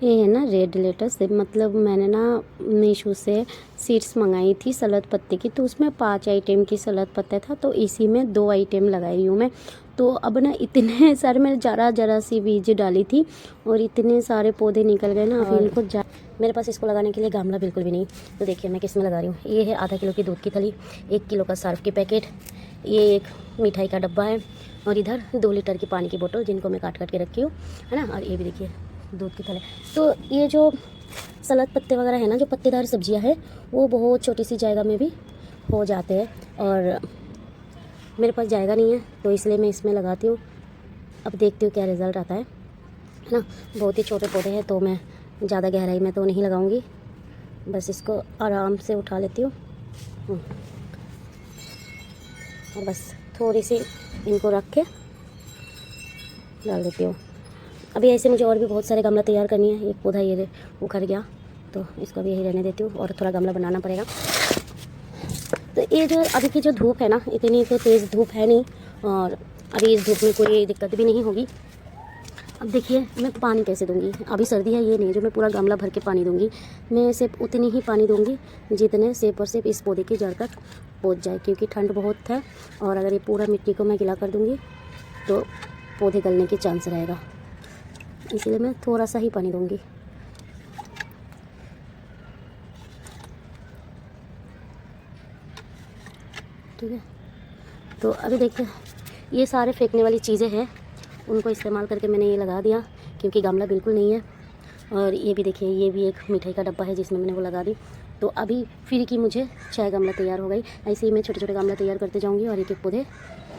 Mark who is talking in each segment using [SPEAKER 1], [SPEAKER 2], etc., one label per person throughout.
[SPEAKER 1] ये है ना रेड लेटस, मतलब मैंने ना मीशो से सीड्स मंगाई थी सलाद पत्ते की, तो उसमें 5 आइटम की सलाद पत्ता था, तो इसी में 2 आइटम लगाई हूँ मैं। तो अब ना इतने सारे, मैंने जरा सी बीज डाली थी और इतने सारे पौधे निकल गए ना। अभी इनको मेरे पास इसको लगाने के लिए गमला बिल्कुल भी नहीं। तो देखिए मैं किस में लगा रही हूँ। ये है आधा किलो की दूध की थैली, 1 किलो का सर्फ की पैकेट, ये एक मिठाई का डब्बा है, और इधर 2 लीटर की पानी की बोतल जिनको मैं काट के रखी हूँ, है ना। और ये भी देखिए दूध की थैली। तो ये जो सलाद पत्ते वगैरह है ना, जो पत्तेदार सब्जियां हैं, वो बहुत छोटी सी जगह में भी हो जाते हैं, और मेरे पास जगह नहीं है, तो इसलिए मैं इसमें लगाती हूँ। अब देखती हूँ क्या रिज़ल्ट आता है ना। बहुत ही छोटे पौधे हैं, तो मैं ज़्यादा गहराई में तो नहीं लगाऊंगी, बस इसको आराम से उठा लेती हूँ और बस थोड़ी सी इनको रख के डाल देती हूँ। अभी ऐसे मुझे और भी बहुत सारे गमला तैयार करनी है। एक पौधा ये उखड़ गया, तो इसको भी यही रहने देती हूँ, और थोड़ा गमला बनाना पड़ेगा। तो ये जो अभी की जो धूप है ना, इतनी तो तेज़ धूप है नहीं, और अभी इस धूप में कोई दिक्कत भी नहीं होगी। अब देखिए मैं पानी कैसे दूंगी, अभी सर्दी है, ये नहीं जो मैं पूरा गमला भर के पानी दूंगी। मैं सिर्फ उतनी ही पानी दूंगी जितने सिर्फ और सिर्फ इस पौधे की जड़ तक पहुँच जाए, क्योंकि ठंड बहुत है, और अगर ये पूरा मिट्टी को मैं गिला कर दूंगी तो पौधे गलने के चांस रहेगा, इसलिए मैं थोड़ा सा ही पानी दूंगी। ठीक है, तो अभी देखिए ये सारे फेंकने वाली चीज़ें हैं, उनको इस्तेमाल करके मैंने ये लगा दिया, क्योंकि गमला बिल्कुल नहीं है। और ये भी देखिए, ये भी एक मिठाई का डब्बा है जिसमें मैंने वो लगा दी। तो अभी फिर की मुझे 6 गमला तैयार हो गई। ऐसे ही मैं छोटे छोटे गमला तैयार करते जाऊँगी और एक एक पौधे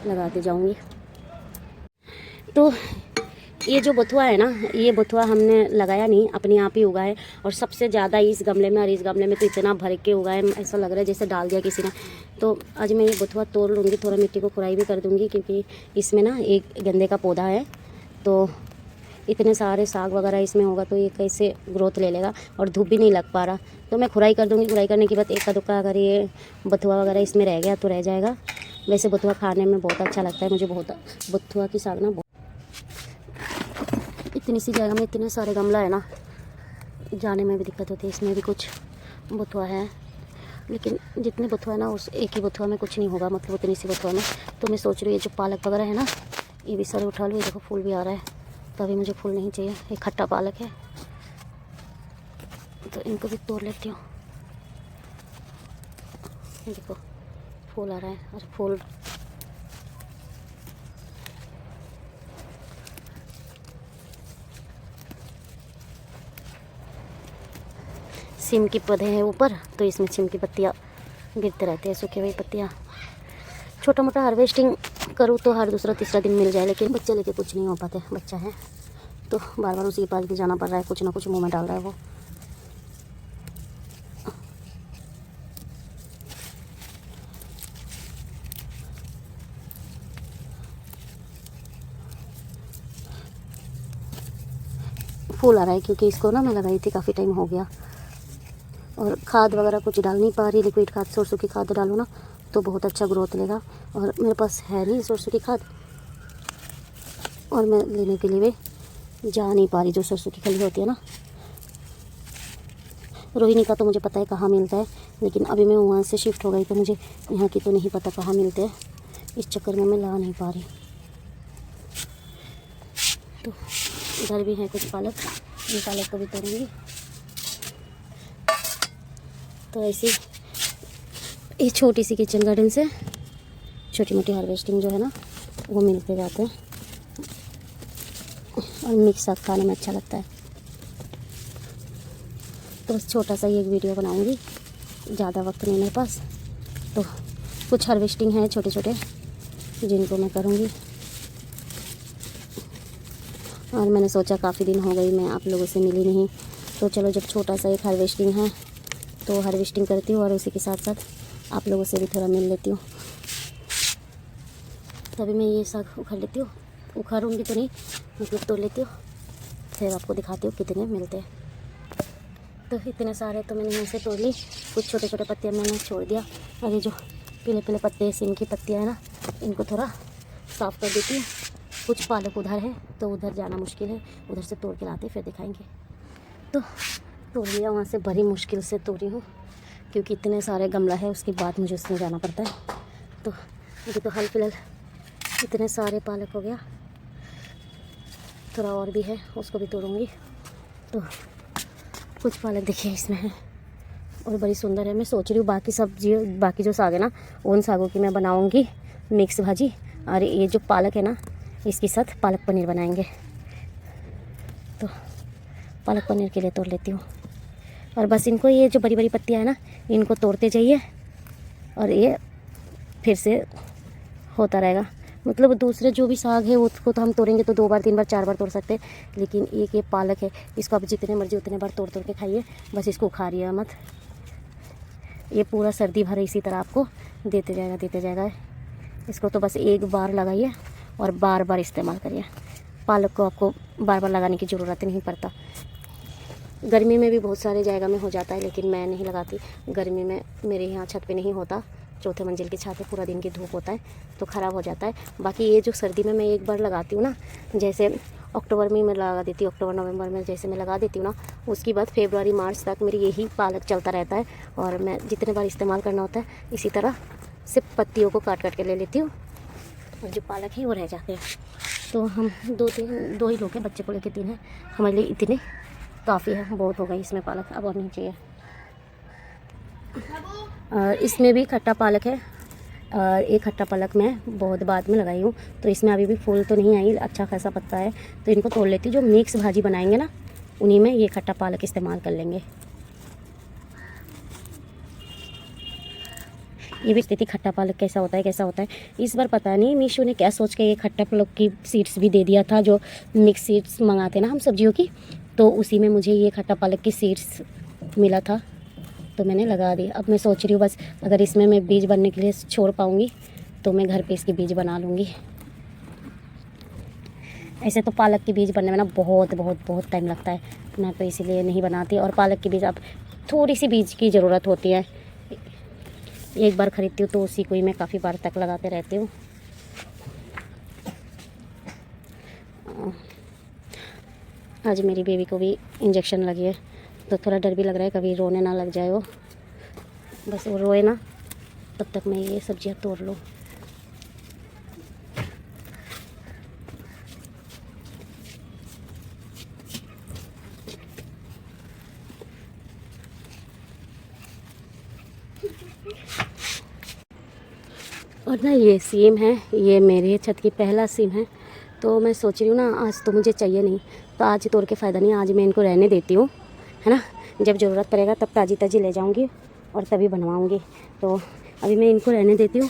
[SPEAKER 1] लगाते जाऊँगी। तो ये जो बथुआ है ना, ये बथुआ हमने लगाया नहीं, अपने आप ही उगा है, और सबसे ज़्यादा इस गमले में, और इस गमले में तो इतना भर के उगा है, ऐसा लग रहा है जैसे डाल दिया किसी ने। तो आज मैं ये बथुआ तोड़ लूँगी, थोड़ा मिट्टी को खुराई भी कर दूँगी, क्योंकि इसमें ना एक गेंदे का पौधा है, तो इतने सारे साग वगैरह इसमें होगा तो ये कैसे ग्रोथ ले लेगा, और धूप भी नहीं लग पा रहा। तो मैं खुराई कर दूँगी। खुराई करने के बाद एक का दुक्का अगर ये बथुआ वगैरह इसमें रह गया तो रह जाएगा। वैसे बथुआ खाने में बहुत अच्छा लगता है मुझे, बहुत बथुआ की साग ना। इतनी सी जगह में इतने सारे गमला है ना, जाने में भी दिक्कत होती है। इसमें भी कुछ बथुआ है, लेकिन जितने बथुआ है ना, उस एक ही बथुआ में कुछ नहीं होगा, मतलब उतनी सी बथुआ में। तो मैं सोच रही हूँ ये जो पालक वगैरह है ना, ये भी सारे उठा लूँ। ये देखो फूल भी आ रहा है, तो अभी मुझे फूल नहीं चाहिए। एक खट्टा पालक है, तो इनको भी तोड़ लेती हूँ। देखो फूल आ रहा है, और फूल सिम के पौधे हैं ऊपर, तो इसमें सिम की पत्तियाँ गिरते रहते हैं, सूखी हुई पत्तियाँ। छोटा मोटा हार्वेस्टिंग करूँ तो हर दूसरा तीसरा दिन मिल जाए, लेकिन बच्चे लेके कुछ नहीं हो पाते। बच्चा है तो बार बार उसी के पास भी जाना पड़ रहा है, कुछ ना कुछ मुंह में डाल रहा है वो। फूल आ रहा है, क्योंकि इसको ना मैं लगाई थी काफ़ी टाइम हो गया, और खाद वगैरह कुछ डाल नहीं पा रही। लिक्विड खाद, सरसों की खाद डालूँ ना तो बहुत अच्छा ग्रोथ लेगा, और मेरे पास है नहीं सरसों की खाद, और मैं लेने के लिए भी जा नहीं पा रही। जो सरसों की खली होती है ना, रोहिणी का तो मुझे पता है कहाँ मिलता है, लेकिन अभी मैं वहाँ से शिफ्ट हो गई, तो मुझे यहाँ की तो नहीं पता कहाँ मिलते हैं। इस चक्कर में मैं ला नहीं पा रही। तो इधर भी है कुछ पालक, ये पालक को भी तोड़ूँगी। तो ऐसी ये छोटी सी किचन गार्डन से छोटी मोटी हार्वेस्टिंग जो है ना, वो मिलते जाते हैं, और मिक्स साथ खाने में अच्छा लगता है। तो बस छोटा सा ही एक वीडियो बनाऊंगी, ज़्यादा वक्त नहीं मेरे पास। तो कुछ हार्वेस्टिंग है छोटे छोटे जिनको मैं करूँगी, और मैंने सोचा काफ़ी दिन हो गई मैं आप लोगों से मिली नहीं, तो चलो जब छोटा सा एक हार्वेस्टिंग है तो हार्वेस्टिंग करती हूँ, और उसी के साथ साथ आप लोगों से भी थोड़ा मिल लेती हूँ। तभी मैं ये साग उखाड़ लेती हूँ, उखाड़ूँगी तो नहीं, मतलब तोड़ लेती हूँ, फिर आपको दिखाती हूँ कितने मिलते हैं। तो इतने सारे तो मैंने यहाँ से तोड़ ली, कुछ छोटे छोटे पत्तियाँ मैंने छोड़ दिया, और ये जो पीले पीले पत्ते सिम की पत्तियाँ है ना, इनको थोड़ा साफ़ कर देती हूँ। कुछ पालक उधर है, तो उधर जाना मुश्किल है, उधर से तोड़ के लाते फिर दिखाएंगे। तो तोड़ लिया वहाँ से, बड़ी मुश्किल से तोड़ी हूँ क्योंकि इतने सारे गमला है, उसके बाद मुझे उसमें जाना पड़ता है। तो अभी तो हाल फिलहाल इतने सारे पालक हो गया, थोड़ा और भी है उसको भी तोड़ूंगी। तो कुछ पालक देखिए इसमें है और बड़ी सुंदर है। मैं सोच रही हूँ बाकी सब्जी, बाकी जो साग है ना, उन सागों की मैं बनाऊंगी मिक्स भाजी, और ये जो पालक है ना इसके साथ पालक पनीर बनाएंगे। तो पालक पनीर के लिए तोड़ लेती हूँ। और बस इनको, ये जो बड़ी बड़ी पत्तियाँ है ना, इनको तोड़ते जाइए और ये फिर से होता रहेगा। मतलब दूसरे जो भी साग है उसको तो हम तोड़ेंगे तो 2 बार 3 बार 4 बार तोड़ सकते हैं, लेकिन एक ये पालक है, इसको आप जितने मर्जी उतने बार तोड़ तोड़ के खाइए, बस इसको उखाड़िए मत। ये पूरा सर्दी भर इसी तरह आपको देते जाएगा। इसको तो बस एक बार लगाइए और बार बार इस्तेमाल करिए। पालक को आपको बार बार लगाने की ज़रूरत नहीं पड़ता। गर्मी में भी बहुत सारे जगह में हो जाता है, लेकिन मैं नहीं लगाती। गर्मी में मेरे यहाँ छत पे नहीं होता, 4थे मंजिल की छत है, पूरा दिन की धूप होता है तो ख़राब हो जाता है। बाकी ये जो सर्दी में मैं एक बार लगाती हूँ ना, जैसे अक्टूबर में मैं लगा देती हूँ, अक्टूबर नवंबर में जैसे मैं लगा देती हूँ ना, उसके बाद फरवरी मार्च तक मेरी यही पालक चलता रहता है। और मैं जितने बार इस्तेमाल करना होता है इसी तरह सिर्फ पत्तियों को काट काट के ले लेती हूँ और जो पालक है वो रह जाते हैं। तो हम 2 ही लोग हैं, बच्चे को लेके 3 हैं, हमारे लिए इतने काफ़ी है, बहुत हो गई इसमें पालक, अब और नहीं चाहिए। इसमें भी खट्टा पालक है और एक खट्टा पालक मैं बहुत बाद में लगाई हूँ, तो इसमें अभी भी फूल तो नहीं आई, अच्छा खासा पत्ता है, तो इनको तोड़ लेती हूँ। जो मिक्स भाजी बनाएंगे ना उन्हीं में ये खट्टा पालक इस्तेमाल कर लेंगे। ये भी स्थिति खट्टा पालक कैसा होता है इस बार पता नहीं मीशो ने क्या सोच के ये खट्टा पालक की सीड्स भी दे दिया था, जो मिक्स सीड्स मंगाते ना हम सब्जियों की, तो उसी में मुझे ये खट्टा पालक की सीड्स मिला था तो मैंने लगा दी। अब मैं सोच रही हूँ बस अगर इसमें मैं बीज बनने के लिए छोड़ पाऊँगी तो मैं घर पे इसके बीज बना लूँगी। ऐसे तो पालक के बीज बनने में ना बहुत टाइम लगता है, मैं तो इसीलिए नहीं बनाती। और पालक के बीज अब थोड़ी सी बीज की ज़रूरत होती है, एक बार ख़रीदती हूँ तो उसी को ही मैं काफ़ी बार तक लगाते रहती हूँ। आज मेरी बेबी को भी इंजेक्शन लगी है तो थोड़ा डर भी लग रहा है कभी रोने ना लग जाए वो, बस वो रोए ना तब तक मैं ये सब्जियां तोड़ लूँ। और ना ये सीम है, ये मेरे छत की पहला सीम है, तो मैं सोच रही हूँ ना आज तो मुझे चाहिए नहीं, तो आज ही तोड़ के फ़ायदा नहीं, आज मैं इनको रहने देती हूँ, है ना। जब ज़रूरत पड़ेगा तब ताज़ी ले जाऊँगी और तभी बनवाऊँगी। तो अभी मैं इनको रहने देती हूँ।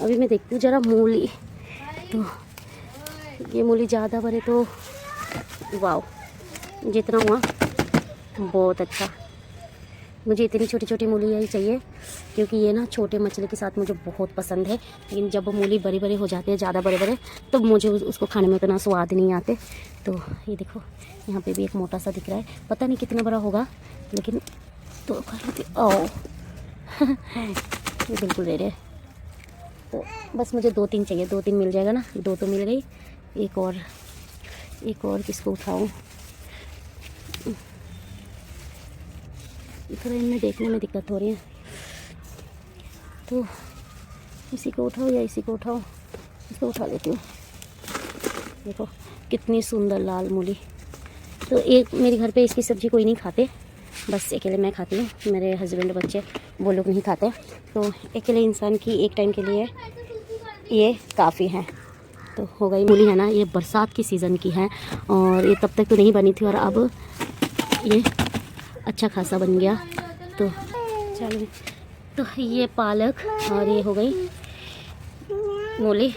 [SPEAKER 1] अभी मैं देखती हूँ ज़रा मूली, तो ये मूली ज़्यादा भरे तो वाह, जितना हुआ बहुत अच्छा। मुझे इतनी छोटी छोटी मूली यही चाहिए क्योंकि ये ना छोटे मछली के साथ मुझे बहुत पसंद है, लेकिन जब मूली बड़े बड़े हो जाते हैं, ज़्यादा बड़े बड़े, तो मुझे उसको खाने में उतना स्वाद नहीं आते। तो ये देखो यहाँ पे भी एक मोटा सा दिख रहा है, पता नहीं कितना बड़ा होगा, लेकिन तो खा लेते। ओ ये बिल्कुल रेड है। तो बस मुझे 2-3 चाहिए, 2-3 मिल जाएगा ना, 2 तो मिल गई, एक और किसको उठाऊँ, थोड़ा इनमें देखने में दिक्कत हो रही है, तो इसी को उठाओ या इसी को उठाओ, इसको उठा लेती हूँ। देखो कितनी सुंदर लाल मूली। तो एक मेरे घर पे इसकी सब्ज़ी कोई नहीं खाते, बस अकेले मैं खाती हूँ, मेरे हस्बैंड बच्चे वो लोग नहीं खाते, तो अकेले इंसान की एक टाइम के लिए ये काफ़ी है। तो हो गई मूली है ना, ये बरसात की सीज़न की है और ये तब तक तो नहीं बनी थी और अब ये अच्छा खासा बन गया। तो चलिए, तो ये पालक और ये हो गई मूली।